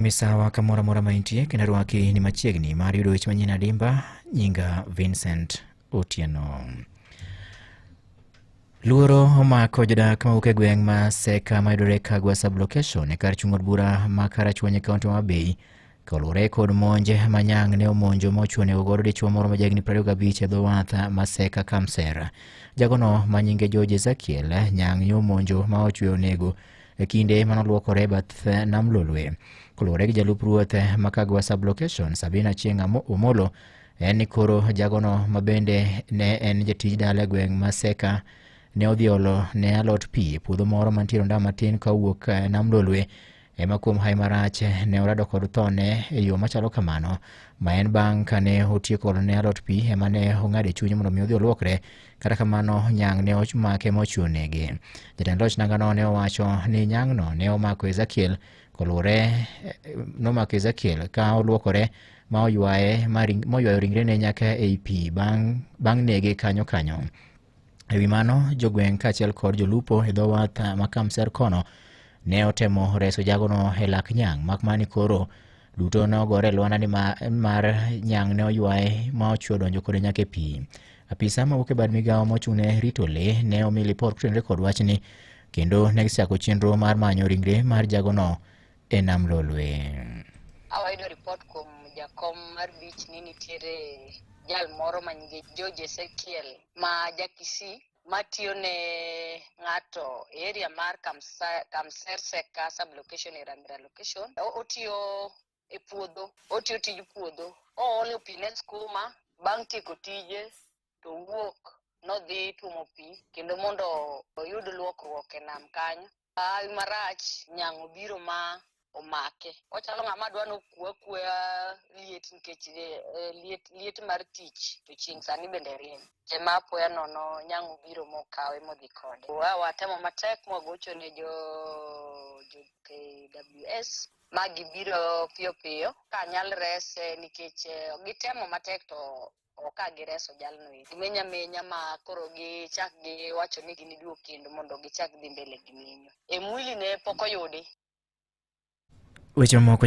Misawa kamora mora maintie kinarwaki ni machiegni mar yudo weche manyien adimba nyinga Vincent Otieno. Luoro omako jodak mawuok e gweng' ma Seka mayudore Kagwa sublocation e kar chung' od bura ma Karachuonyo e kaunti ma Homa Bay kaluwore kod monje manyang' ne omonjo mochuonego godo dichuo moro ma jahigni 25 e dho wath ma Seka Kamser. Jagono ma nyinge George Ezekiel nyang' ne omonjo ma ochweyo onego e kinde manoluokore bath nam Lolwe. Kaluwore gi jalup ruoth ma Kagwa sublocation Sabina Chieng' Omolo en ni koro jagono ma bende ne en jatij dala e gweng' ma Seka ne odhiolo ne alot pi puodho moro mantiere ndama matin kawuok nam Lolwe ema kuom hai marach ne orado kod thone e yo machalo kamano ma en bang' kane otieko ne alot pi ema ne ong'ade chuny mondo mi odhi oluokre. Kata kamano nyang' ne omake mochuo nege. Jatend loch nangano ne owacho ni nyang'no ne omako Ezekiel kaluwore nomako Ezekiel ka oluokore ma oywayo ringrene nyaka ei pi bang' nege kanyo. Ewi mano jogweng' kaachiel kod jolupo e dho wath ma Kamser kono ne otemo reso jagono e lak nyang' makmani koro duto ne ogore lwana ni mar nyang' ne oywaye ma ochwo donjo kode nyaka e pi. Apisa mawuok e bad migawo mochung'ne rito le ne omi lipot kotenore kod wachni kendo ne gichako chenro mar manyo ringre mar jagono e nam Lolwe. Awayudo ripot kuom jakom mar bich ni nitiere jal moro ma nyinge George Ezekiel ma jakisi matiyo ne ng'ato e area mar Kamser Seka sublocation e Ramira location. Otiyo e puodho, otiyo tij puodho, oolo pi ne skuma, bang' tieko tije to wuok nodhi tuomo pi kendo mondo oyud luokruok e nam kanyo. Hawi marach nyang' obiro ma omake. Ochalo ng'ama dwa nokuya liet nikech liet mar tich to chieng' sani bende rieny. Ema apoya nono nyang' obiro mokawe modhi kode. Watemo matek mwagocho ne jo KWS ma gibiro piyo ka nyal rese nikech gitemo matek to oka gireso jalno. Menya ma koro gichak giwacho ni giniduog kendo mondo gichak dhi mbele gi menyo. E mwili ne pok oyudi. Weche moko